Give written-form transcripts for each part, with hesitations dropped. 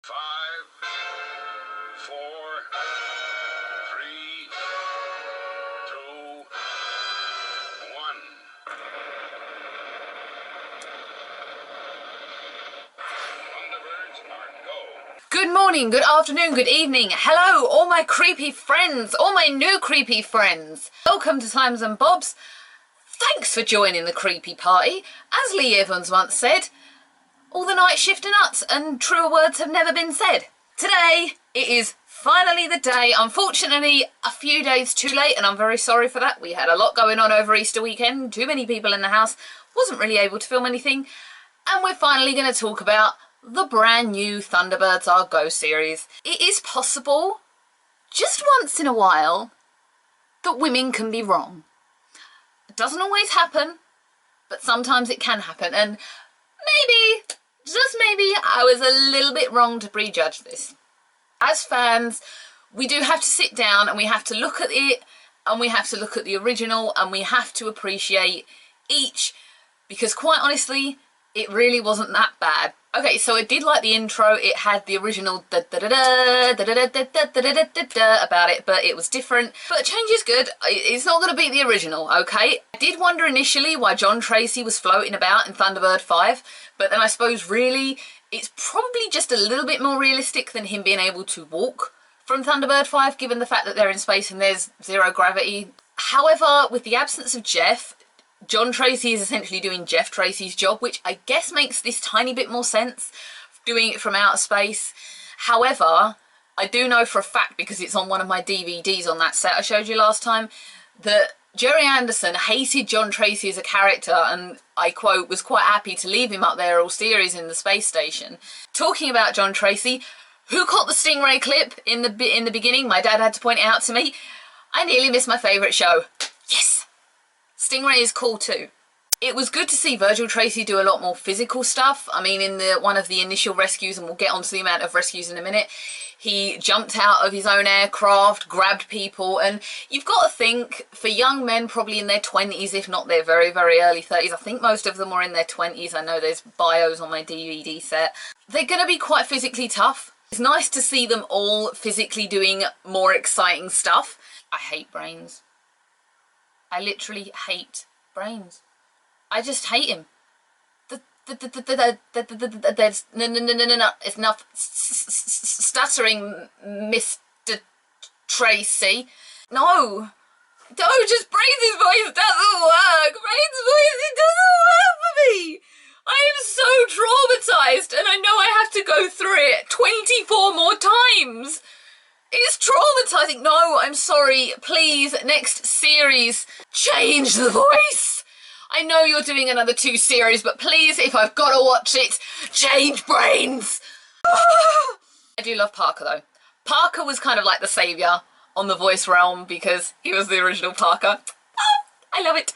5, 4, 3, 2, 1. Thunderbirds are go. Good morning, good afternoon, good evening. Hello, all my creepy friends, all my new creepy friends. Welcome to Simons and Bob's. Thanks for joining the creepy party. As Lee Evans once said, all the night shift are nuts and truer words have never been said. Today, it is finally the day. Unfortunately, a few days too late, and I'm very sorry for that. We had a lot going on over Easter weekend, too many people in the house, wasn't really able to film anything, and we're finally going to talk about the brand new Thunderbirds Are Go series. It is possible, just once in a while, that women can be wrong. It doesn't always happen, but sometimes it can happen, and maybe, just maybe, I was a little bit wrong to prejudge this. As fans, we do have to sit down and we have to look at it, and we have to look at the original, and we have to appreciate each, because quite honestly, it really wasn't that bad. Okay, so I did like the intro. It had the original da-da-da-da, da-da-da-da-da-da-da-da about it, but it was different. But change is good. It's not going to beat the original, okay? I did wonder initially why John Tracy was floating about in Thunderbird 5, but then I suppose really it's probably just a little bit more realistic than him being able to walk from Thunderbird 5, given the fact that they're in space and there's zero gravity. However, with the absence of Jeff, John Tracy is essentially doing Jeff Tracy's job, which I guess makes this tiny bit more sense, doing it from outer space. However, I do know for a fact, because it's on one of my DVDs on that set I showed you last time, that Gerry Anderson hated John Tracy as a character and, I quote, was quite happy to leave him up there all series in the space station. Talking about John Tracy, who caught the Stingray clip in the beginning? My dad had to point it out to me. I nearly missed my favourite show. Yes! Stingray is cool too. It was good to see Virgil Tracy do a lot more physical stuff. I mean, in one of the initial rescues, and we'll get onto the amount of rescues in a minute, he jumped out of his own aircraft, grabbed people, and you've got to think, for young men probably in their 20s, if not their very, very early 30s, I think most of them are in their 20s, I know there's bios on my DVD set, they're going to be quite physically tough. It's nice to see them all physically doing more exciting stuff. I hate brains. I literally hate brains. I just hate him. There's no, it's enough stuttering, Mr. Tracy. No, just Brains' voice doesn't work. Brains' voice, it doesn't work for me. I am so traumatized, and I know I have to go through it 24 more times. It's traumatizing. No, I'm sorry. Please, next series, change the voice. I know you're doing another 2 series, but please, if I've got to watch it, change Brains. I do love Parker, though. Parker was kind of like the saviour on the voice realm because he was the original Parker. I love it.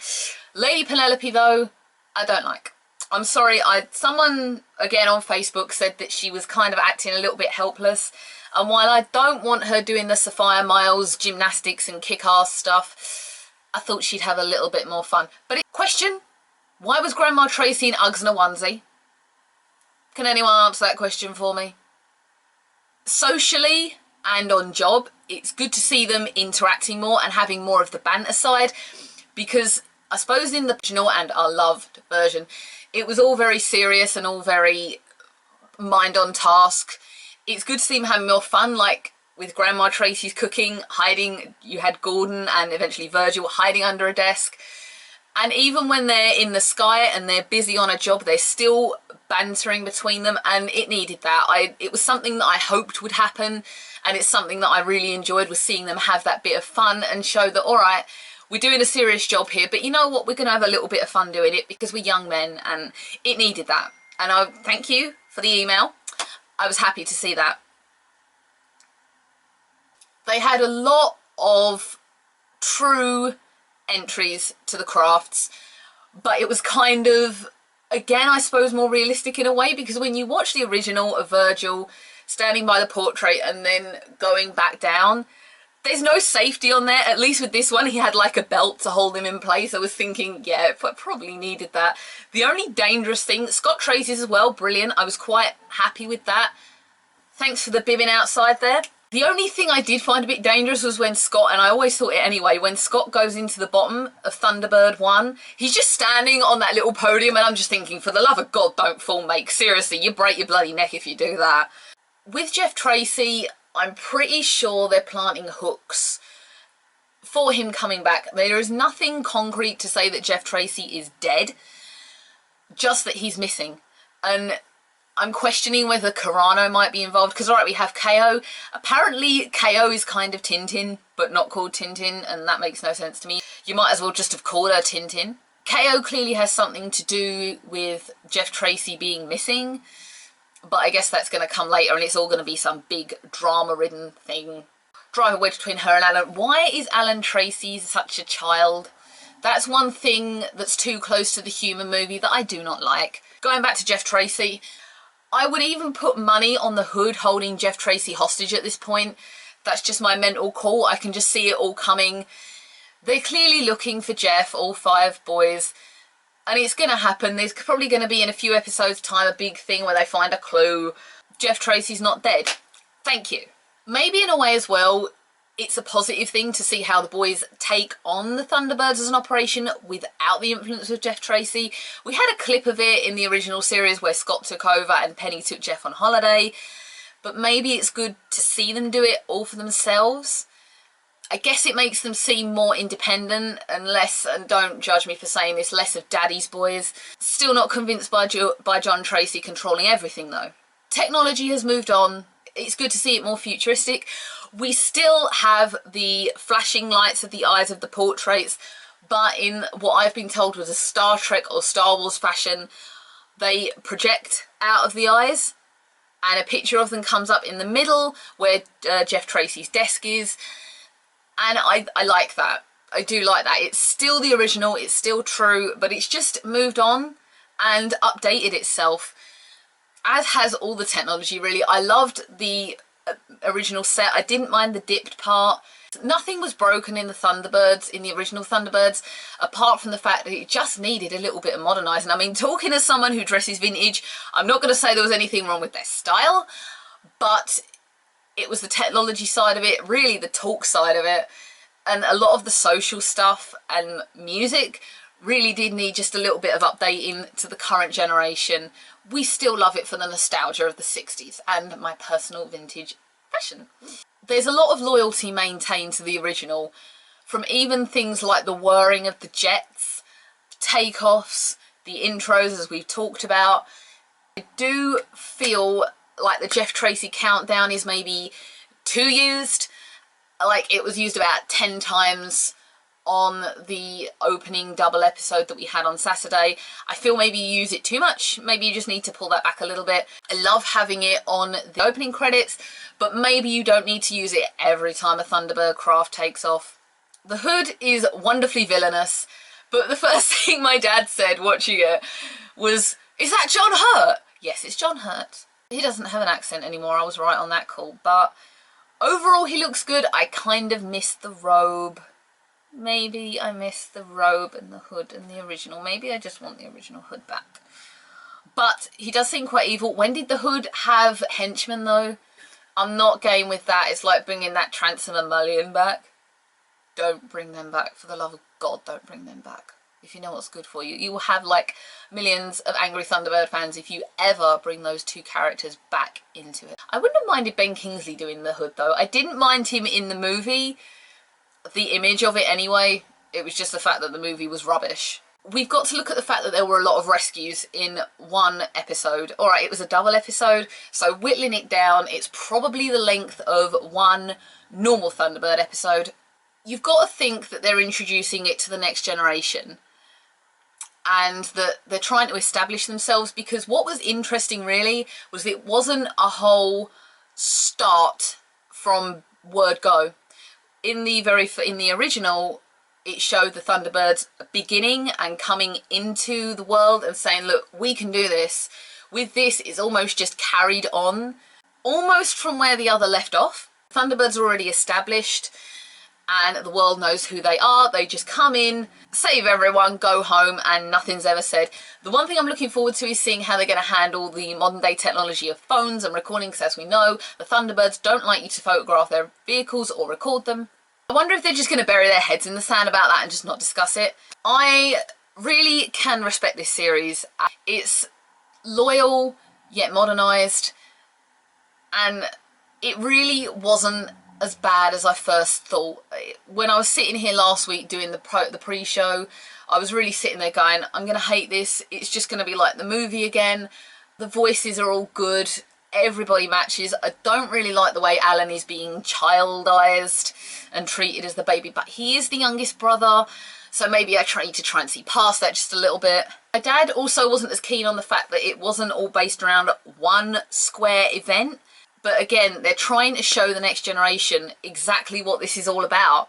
Lady Penelope, though, I don't like. I'm sorry. Someone, again, on Facebook said that she was kind of acting a little bit helpless. And while I don't want her doing the Sophia Myles gymnastics and kick-ass stuff, I thought she'd have a little bit more fun. But question, why was Grandma Tracy in Uggs and a onesie? Can anyone answer that question for me? Socially and on job, it's good to see them interacting more and having more of the banter side, because I suppose in the original and our loved version, it was all very serious and all very mind on task. It's good to see them having more fun, like with Grandma Tracy's cooking, hiding, you had Gordon and eventually Virgil hiding under a desk. And even when they're in the sky and they're busy on a job, they're still bantering between them, and it needed that. It was something that I hoped would happen, and it's something that I really enjoyed, was seeing them have that bit of fun and show that, all right, we're doing a serious job here, but you know what, we're going to have a little bit of fun doing it because we're young men, and it needed that. And I thank you for the email. I was happy to see that. They had a lot of true entries to the crafts, but it was kind of, again, I suppose more realistic in a way, because when you watch the original of Virgil standing by the portrait and then going back down, there's no safety on there. At least with this one, he had like a belt to hold him in place. I was thinking, yeah, I probably needed that. The only dangerous thing, Scott Tracy's as well, brilliant. I was quite happy with that. Thanks for the bibbing outside there. The only thing I did find a bit dangerous was when Scott, and I always thought it anyway, when Scott goes into the bottom of Thunderbird 1, he's just standing on that little podium, and I'm just thinking, for the love of God, don't fall, mate. Seriously, you break your bloody neck if you do that. With Jeff Tracy, I'm pretty sure they're planting hooks for him coming back. There is nothing concrete to say that Jeff Tracy is dead, just that he's missing. And I'm questioning whether Carano might be involved, because alright, we have KO. Apparently KO is kind of Tintin, but not called Tintin, and that makes no sense to me. You might as well just have called her Tintin. KO clearly has something to do with Jeff Tracy being missing, but I guess that's going to come later, and it's all going to be some big drama-ridden thing. Drive a wedge between her and Alan. Why is Alan Tracy such a child? That's one thing that's too close to the human movie that I do not like. Going back to Jeff Tracy, I would even put money on the Hood holding Jeff Tracy hostage at this point. That's just my mental call. I can just see it all coming. They're clearly looking for Jeff, all 5 boys. And it's going to happen. There's probably going to be, in a few episodes' time, a big thing where they find a clue. Jeff Tracy's not dead. Thank you. Maybe in a way as well, it's a positive thing to see how the boys take on the Thunderbirds as an operation without the influence of Jeff Tracy. We had a clip of it in the original series where Scott took over and Penny took Jeff on holiday, but maybe it's good to see them do it all for themselves. I guess it makes them seem more independent and less, and don't judge me for saying this, less of Daddy's boys. Still not convinced by John Tracy controlling everything though. Technology has moved on. It's good to see it more futuristic. We still have the flashing lights of the eyes of the portraits, but in what I've been told was a Star Trek or Star Wars fashion, they project out of the eyes, and a picture of them comes up in the middle where Jeff Tracy's desk is, and I like that. I do like that. It's still the original, it's still true, but it's just moved on and updated itself, as has all the technology really. I loved the original set. I didn't mind the dipped part. Nothing was broken in the Thunderbirds, in the original Thunderbirds, apart from the fact that it just needed a little bit of modernising. I mean, talking as someone who dresses vintage, I'm not going to say there was anything wrong with their style, but it was the technology side of it, really the talk side of it, and a lot of the social stuff and music really did need just a little bit of updating to the current generation. We still love it for the nostalgia of the 60s and my personal vintage fashion. There's a lot of loyalty maintained to the original, from even things like the whirring of the jets, takeoffs, the intros as we've talked about. I do feel like the Jeff Tracy countdown is maybe too used. Like, it was used about 10 times on the opening double episode that we had on Saturday. I feel maybe you use it too much. Maybe you just need to pull that back a little bit. I love having it on the opening credits, but maybe you don't need to use it every time a Thunderbird craft takes off. The Hood is wonderfully villainous, but the first thing my dad said watching it was, "Is that John Hurt?" Yes, it's John Hurt. He doesn't have an accent anymore. I was right on that call, but overall he looks good. I kind of miss the robe. Maybe I miss the robe and the hood and the original. Maybe I just want the original Hood back. But he does seem quite evil. When did the Hood have henchmen though? I'm not game with that. It's like bringing that Transom and Mullion back. Don't bring them back. For the love of God, don't bring them back. If you know what's good for you. You will have like millions of angry Thunderbird fans if you ever bring those two characters back into it. I wouldn't have minded Ben Kingsley doing the Hood though. I didn't mind him in the movie. The image of it anyway, it was just the fact that the movie was rubbish. We've got to look at the fact that there were a lot of rescues in one episode. Alright, it was a double episode, so whittling it down, it's probably the length of one normal Thunderbird episode. You've got to think that they're introducing it to the next generation, and that they're trying to establish themselves, because what was interesting really was it wasn't a whole start from word go. In the original, it showed the Thunderbirds beginning and coming into the world and saying, look, we can do this. With this, it's almost just carried on, almost from where the other left off. Thunderbirds are already established, and the world knows who they are. They just come in, save everyone, go home, and nothing's ever said. The one thing I'm looking forward to is seeing how they're going to handle the modern day technology of phones and recording, because as we know, the Thunderbirds don't like you to photograph their vehicles or record them. I wonder if they're just going to bury their heads in the sand about that and just not discuss it. I really can respect this series. It's loyal yet modernised, and it really wasn't as bad as I first thought. When I was sitting here last week doing the pre-show, I was really sitting there going, I'm going to hate this. It's just going to be like the movie again. The voices are all good. Everybody matches. I don't really like the way Alan is being childized and treated as the baby, but he is the youngest brother, so maybe I need to try and see past that just a little bit. My dad also wasn't as keen on the fact that it wasn't all based around one square event. But again, they're trying to show the next generation exactly what this is all about.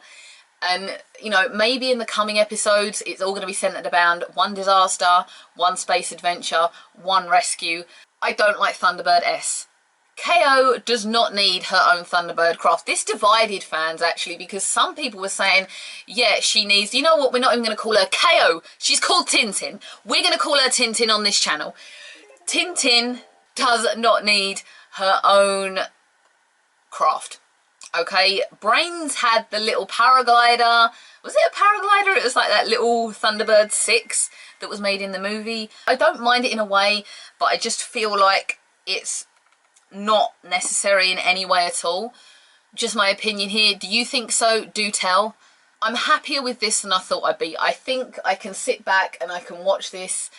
And, you know, maybe in the coming episodes, it's all going to be centered around one disaster, one space adventure, one rescue. I don't like Thunderbird S. KO does not need her own Thunderbird craft. This divided fans, actually, because some people were saying, yeah, she needs, you know what, we're not even going to call her KO. She's called Tintin. We're going to call her Tintin on this channel. Tintin does not need her own craft. Okay, Brains had the little paraglider. Was it a paraglider? It was like that little Thunderbird 6 that was made in the movie. I don't mind it in a way, but I just feel like it's not necessary in any way at all. Just my opinion here. Do you think so? Do tell. I'm happier with this than I thought I'd be. I think I can sit back and I can watch this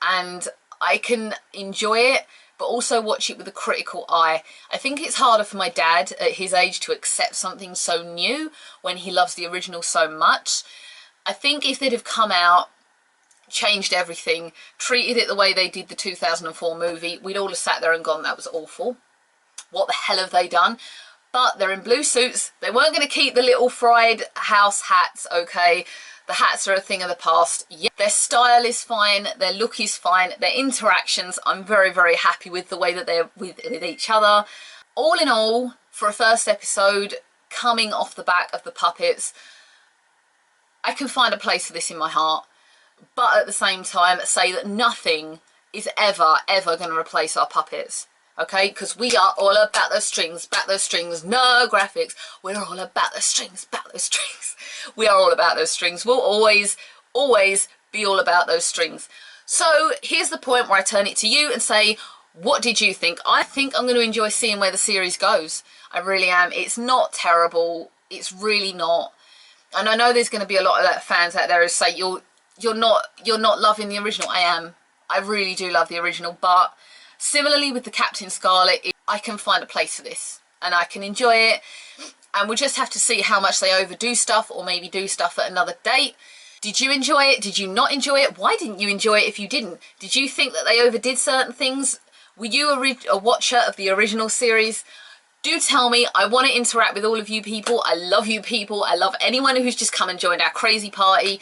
and I can enjoy it, but also watch it with a critical eye. I think it's harder for my dad at his age to accept something so new when he loves the original so much. I think if they'd have come out, changed everything, treated it the way they did the 2004 movie, we'd all have sat there and gone, that was awful. What the hell have they done? But they're in blue suits. They weren't going to keep the little fried house hats, okay? The hats are a thing of the past. Yeah, their style is fine, their look is fine, their interactions, I'm very, very happy with the way that they're with each other. All in all, for a first episode, coming off the back of the puppets, I can find a place for this in my heart, but at the same time say that nothing is ever, ever going to replace our puppets. Okay, because we are all about those strings, no graphics. We're all about those strings, We are all about those strings. We'll always, always be all about those strings. So here's the point where I turn it to you and say, what did you think? I think I'm going to enjoy seeing where the series goes. I really am. It's not terrible. It's really not. And I know there's going to be a lot of fans out there who say you're not loving the original. I am. I really do love the original, but similarly with the Captain Scarlet, I can find a place for this and I can enjoy it, and we'll just have to see how much they overdo stuff or maybe do stuff at another date. Did you enjoy it? Did you not enjoy it? Why didn't you enjoy it if you didn't? Did you think that they overdid certain things? Were you a watcher of the original series? Do tell me. I want to interact with all of you people. I love you people. I love anyone who's just come and joined our crazy party.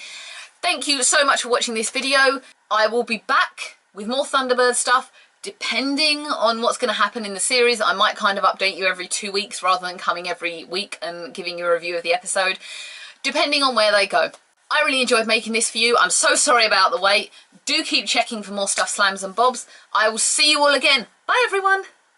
Thank you so much for watching this video. I will be back with more Thunderbird stuff. Depending on what's going to happen in the series, I might kind of update you every 2 weeks rather than coming every week and giving you a review of the episode, depending on where they go. I really enjoyed making this for you. I'm so sorry about the wait. Do keep checking for more stuff, slams and bobs. I will see you all again. Bye everyone.